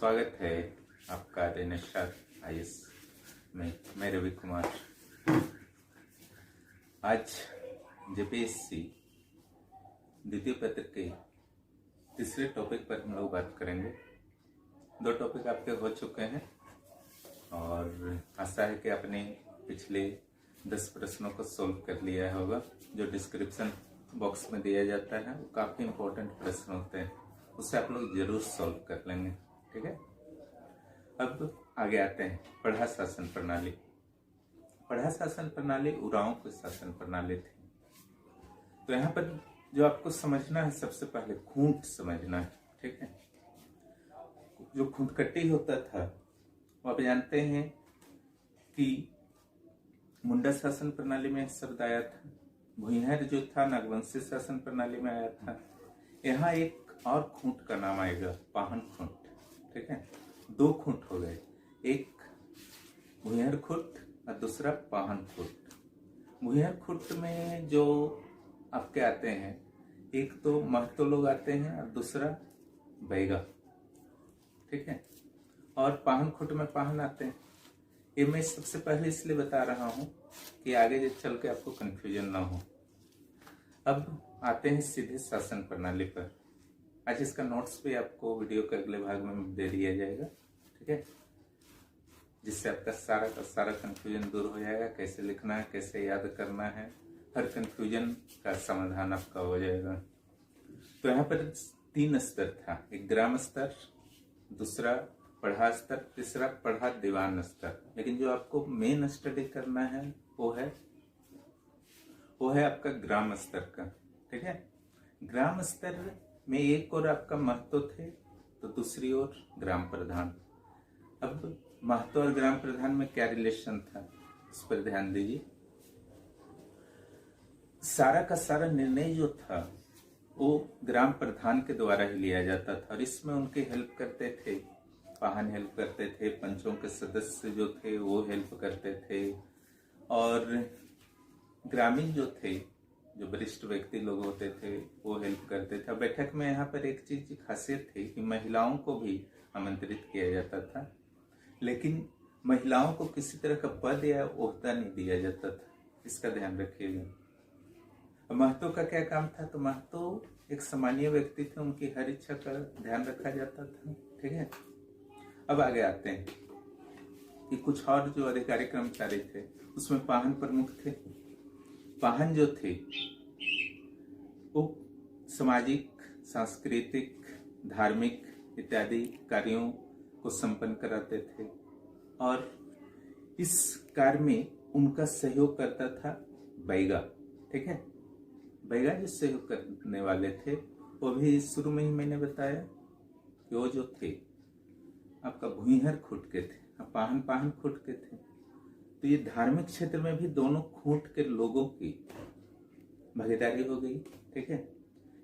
स्वागत है आपका निशात आईएएस में। मैं रवि कुमार। आज जेपीएससी द्वितीय पत्र के तीसरे टॉपिक पर हम लोग बात करेंगे। 2 टॉपिक आपके हो चुके हैं और आशा है कि आपने पिछले 10 प्रश्नों को सॉल्व कर लिया होगा। जो डिस्क्रिप्शन बॉक्स में दिया जाता है वो काफ़ी इंपॉर्टेंट प्रश्न होते हैं, उससे आप लोग जरूर सॉल्व कर लेंगे। ठीक है, अब आगे आते हैं। पढ़ा शासन प्रणाली। पढ़ा शासन प्रणाली उरांव की शासन प्रणाली थी। तो यहाँ पर जो आपको समझना है, सबसे पहले खूंट समझना है। ठीक है, जो खूंटकटी होता था वो आप जानते हैं कि मुंडा शासन प्रणाली में शब्द आया था। भुइहर जो था नागवंशी शासन प्रणाली में आया था। यहाँ एक और खूंट का नाम आएगा, पाहन खूंट। ठीक है, 2 खूंट हो गए, एक भुइहर खूंट और दूसरा पाहन खूंट। भुइहर खूंट में जो आपके आते हैं, एक तो महतो लोग आते हैं और दूसरा बैगा। ठीक है, और पाहन खूंट में पाहन आते हैं। ये मैं सबसे पहले इसलिए बता रहा हूं कि आगे चल के आपको कंफ्यूजन ना हो। अब आते हैं सीधे शासन प्रणाली पर। आज इसका नोट्स भी आपको वीडियो के अगले भाग में दे दिया जाएगा। ठीक है, जिससे आपका सारा का सारा कंफ्यूजन दूर हो जाएगा। कैसे लिखना है, कैसे याद करना है, हर कंफ्यूजन का समाधान आपका हो जाएगा। तो यहाँ पर 3 स्तर था, एक ग्राम स्तर, दूसरा पढ़ा स्तर, तीसरा पढ़ा दीवान स्तर। लेकिन जो आपको मेन स्टडी करना है वो है आपका ग्राम स्तर का। ठीक है, ग्राम स्तर में एक और आपका महतो थे तो दूसरी ओर ग्राम प्रधान। अब महतो और ग्राम प्रधान में क्या रिलेशन था, इस पर ध्यान दीजिए। सारा का सारा निर्णय जो था वो ग्राम प्रधान के द्वारा ही लिया जाता था और इसमें उनके हेल्प करते थे, पाहन हेल्प करते थे, पंचों के सदस्य जो थे वो हेल्प करते थे, और ग्रामीण जो थे, जो वरिष्ठ व्यक्ति लोग होते थे वो हेल्प करते थे। बैठक में यहाँ पर एक चीज की खासियत थी कि महिलाओं को भी आमंत्रित किया जाता था, लेकिन महिलाओं को किसी तरह का पद या ओहदा नहीं दिया जाता था, इसका ध्यान रखिएगा। महतो का क्या काम था, तो महतो एक सामान्य व्यक्ति थे, उनकी हर इच्छा का ध्यान रखा जाता था। ठीक है, अब आगे आते हैं कि कुछ और जो अधिकारी कर्मचारी थे उसमें पाहन प्रमुख थे। पाहन जो थे वो सामाजिक, सांस्कृतिक, धार्मिक इत्यादि कार्यों को संपन्न कराते थे और इस कार्य में उनका सहयोग करता था बैगा। ठीक है, बैगा जो सहयोग करने वाले थे वो भी शुरू में ही मैंने बताया कि वो जो थे आपका भुइहर खूंट के थे, पाहन खूंट के थे। तो ये धार्मिक क्षेत्र में भी दोनों खूंट के लोगों की भागीदारी हो गई। ठीक है,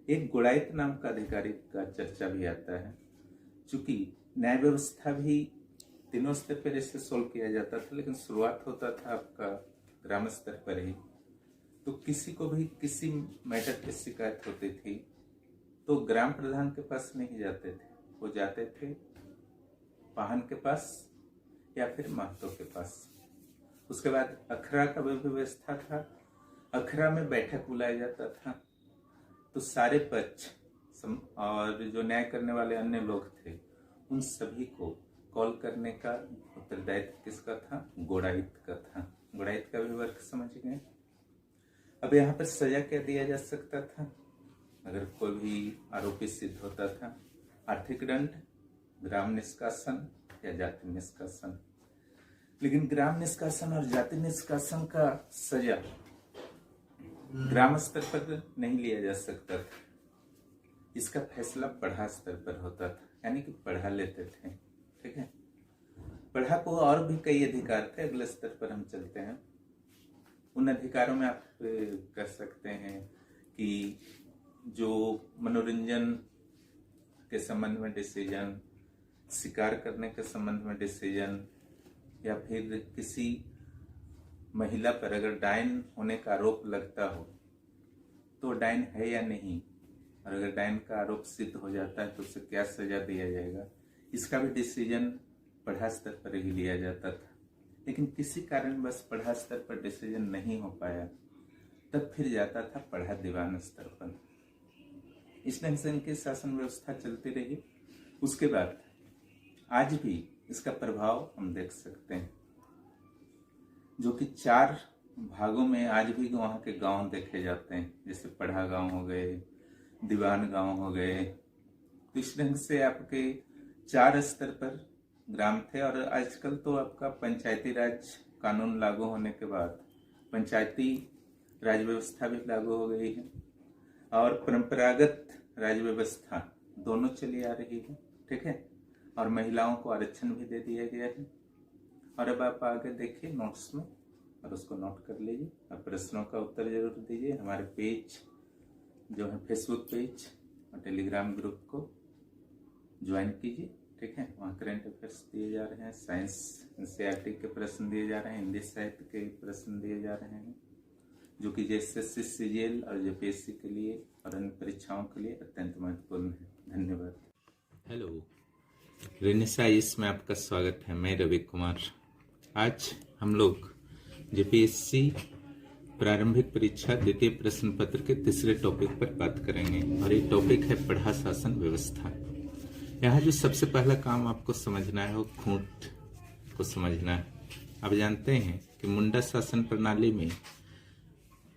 एक गुड़ायत नाम का अधिकारी का चर्चा भी आता है। चूंकि न्याय व्यवस्था भी तीनों स्तर पर ऐसे सोल्व किया जाता था, लेकिन शुरुआत होता था आपका ग्राम स्तर पर ही। तो किसी को भी किसी मैटर की शिकायत होती थी तो ग्राम प्रधान के पास नहीं जाते थे, वो जाते थे पाहन के पास या फिर महतो के पास। उसके बाद अखरा का भी व्यवस्था था। अखरा में बैठक बुलाया जाता था तो सारे पक्ष और जो न्याय करने वाले अन्य लोग थे उन सभी को कॉल करने का उत्तरदायित्व किसका था, गोड़ाइत का था। गोड़ाइत का भी वर्ग समझ गए। अब यहाँ पर सजा क्या दिया जा सकता था अगर कोई भी आरोपी सिद्ध होता था, आर्थिक दंड, ग्राम निष्कासन या जाति निष्कासन। लेकिन ग्राम निष्कासन और जाति निष्कासन का सजा ग्राम स्तर पर नहीं लिया जा सकता था, इसका फैसला पढ़ा स्तर पर होता था, यानी कि पढ़ा लेते थे। ठीक है, पढ़ा को और भी कई अधिकार थे। अगले स्तर पर हम चलते हैं। उन अधिकारों में आप कर सकते हैं कि जो मनोरंजन के संबंध में डिसीजन, शिकार करने के संबंध में डिसीजन, या फिर किसी महिला पर अगर डायन होने का आरोप लगता हो तो डायन है या नहीं, और अगर डायन का आरोप सिद्ध हो जाता है तो उसे क्या सजा दिया जाएगा, इसका भी डिसीजन पढ़ा स्तर पर ही लिया जाता था। लेकिन किसी कारण बस पढ़ा स्तर पर डिसीजन नहीं हो पाया, तब फिर जाता था पढ़ा दीवान स्तर पर। इस ढंग से इनकी शासन व्यवस्था चलती रही। उसके बाद आज भी इसका प्रभाव हम देख सकते हैं, जो कि 4 भागों में आज भी वहाँ के गांव देखे जाते हैं, जैसे पढ़ा गांव हो गए, दीवान गांव हो गए। तो इस ढंग से आपके 4 स्तर पर ग्राम थे। और आजकल तो आपका पंचायती राज कानून लागू होने के बाद पंचायती राज व्यवस्था भी लागू हो गई है और परंपरागत राज व्यवस्था दोनों चली आ रही है, ठीक है। और महिलाओं को आरक्षण भी दे दिया गया है। और अब आप आगे देखिए नोट्स में और उसको नोट कर लीजिए और प्रश्नों का उत्तर जरूर दीजिए। हमारे पेज जो है फेसबुक पेज और टेलीग्राम ग्रुप को ज्वाइन कीजिए, ठीक है। वहाँ करंट अफेयर्स दिए जा रहे हैं, साइंस एनसीईआरटी के प्रश्न दिए जा रहे हैं, हिंदी साहित्य के प्रश्न दिए जा रहे हैं, जो कि एसएससी सीजीएल और यूपीएससी के लिए और अन्य परीक्षाओं के लिए अत्यंत महत्वपूर्ण है। धन्यवाद। हेलो, रेनेसा में आपका स्वागत है। मैं रवि कुमार। आज हम लोग यूपीएससी प्रारंभिक परीक्षा द्वितीय प्रश्न पत्र के तीसरे टॉपिक पर बात करेंगे और ये टॉपिक है पढ़ा शासन व्यवस्था। यहाँ जो सबसे पहला काम आपको समझना है वो खूंट को समझना है। आप जानते हैं कि मुंडा शासन प्रणाली में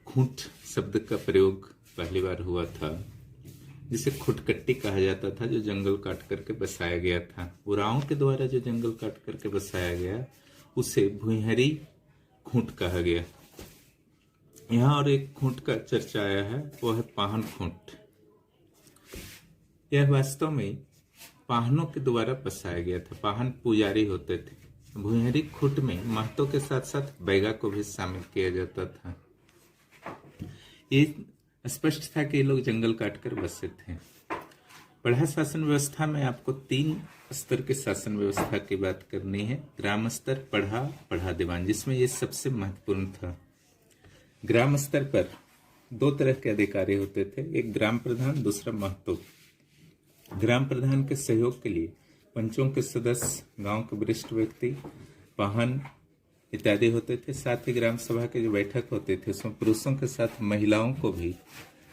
खूंट शब्द का प्रयोग पहली बार हुआ था, जिसे खुटकट्टी कहा जाता था, जो जंगल काट करके बसाया गया था। उरांव के द्वारा जो जंगल काट करके बसाया गया उसे भुइहरी खूंट कहा गया। यहाँ और एक खूंट का चर्चा आया है, वो है पाहन खूंट। यह वास्तव में पाहनों के द्वारा बसाया गया था। पाहन पुजारी होते थे। भुइहरी खूंट में महतों के साथ साथ बैगा को भी शामिल किया जाता था। ये स्पष्ट था कि ये लोग जंगल काटकर बसे थे। पढ़ा शासन व्यवस्था में आपको 3 स्तर के शासन व्यवस्था की बात करनी है। ग्राम स्तर, पढ़ा दीवान, जिसमें ये सबसे महत्वपूर्ण था। ग्राम स्तर पर 2 तरह के अधिकारी होते थे, एक ग्राम प्रधान, दूसरा महतो। ग्राम प्रधान के सहयोग के लिए पंचों के सदस्य, गांव के वरिष्ठ व्यक्ति, पाहन इत्यादि होते थे। साथ ही ग्राम सभा के जो बैठक होते थे उसमें पुरुषों के साथ महिलाओं को भी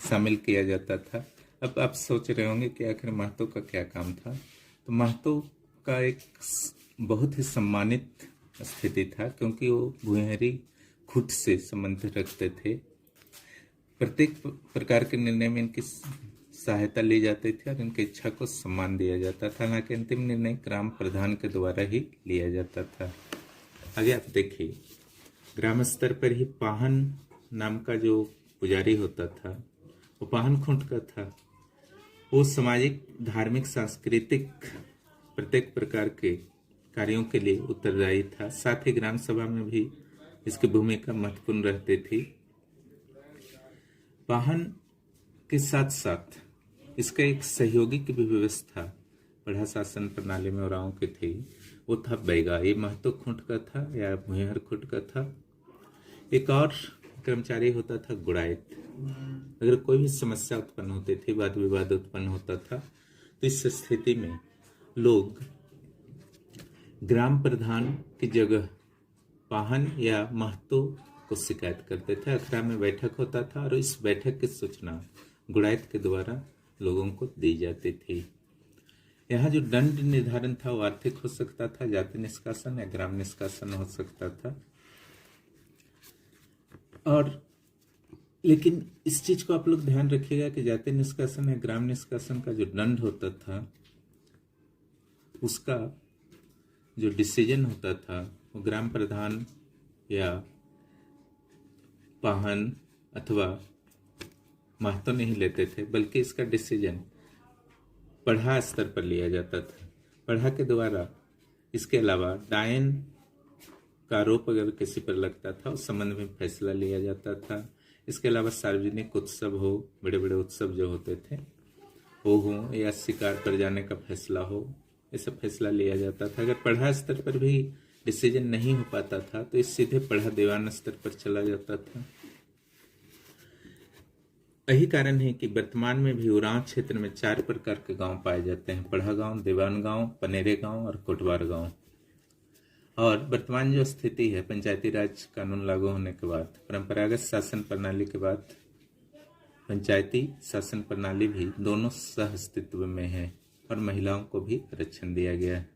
शामिल किया जाता था। अब आप सोच रहे होंगे कि आखिर महतो का क्या काम था। तो महतो का एक बहुत ही सम्मानित स्थिति था, क्योंकि वो भुइहरी खूंट से संबंध रखते थे। प्रत्येक प्रकार के निर्णय में इनकी सहायता ली जाती थी और इनकी इच्छा को सम्मान दिया जाता था। हालांकि अंतिम निर्णय ग्राम प्रधान के द्वारा ही लिया जाता था। आगे आप देखिए, ग्राम स्तर पर ही पाहन नाम का जो पुजारी होता था वो पाहन खूंट का था। वो सामाजिक, धार्मिक, सांस्कृतिक प्रत्येक प्रकार के कार्यों के लिए उत्तरदायी था। साथ ही ग्राम सभा में भी इसकी भूमिका महत्वपूर्ण रहती थी। पाहन के साथ साथ इसका एक सहयोगी की भी व्यवस्था पढ़ा शासन प्रणाली में उरांव की थी, वो था बैगा। ये महतो खूंट का था या भुइहर खूंट का था। एक और कर्मचारी होता था गुड़ायत। अगर कोई भी समस्या उत्पन्न होती थी, वाद विवाद उत्पन्न होता था, तो इस स्थिति में लोग ग्राम प्रधान की जगह पाहन या महतो को शिकायत करते थे। अखड़ा में बैठक होता था और इस बैठक की सूचना गुड़ायत के द्वारा लोगों को दी जाती थी। यहाँ जो दंड निर्धारण था वो आर्थिक हो सकता था, जाति निष्कासन या ग्राम निष्कासन हो सकता था। और लेकिन इस चीज को आप लोग ध्यान रखिएगा कि जाति निष्कासन या ग्राम निष्कासन का जो दंड होता था, उसका जो डिसीजन होता था वो ग्राम प्रधान या पाहन अथवा महतो नहीं लेते थे, बल्कि इसका डिसीजन पढ़ा स्तर पर लिया जाता था। पढ़ा के द्वारा इसके अलावा डायन का आरोप अगर किसी पर लगता था उस संबंध में फैसला लिया जाता था। इसके अलावा सार्वजनिक उत्सव हो, बड़े बड़े उत्सव जो होते थे वो हो, या शिकार पर जाने का फैसला हो, ये सब फैसला लिया जाता था। अगर पढ़ा स्तर पर भी डिसीजन नहीं हो पाता था तो इस सीधे पढ़ा दीवान स्तर पर चला जाता था। यही कारण है कि वर्तमान में भी उरांव क्षेत्र में 4 प्रकार के गांव पाए जाते हैं: पढ़ा गांव, देवान गांव, पनेरे गांव और कोटवार गांव। और वर्तमान जो स्थिति है, पंचायती राज कानून लागू होने के बाद, परंपरागत शासन प्रणाली के बाद पंचायती शासन प्रणाली भी दोनों सह अस्तित्व में है और महिलाओं को भी आरक्षण दिया गया है।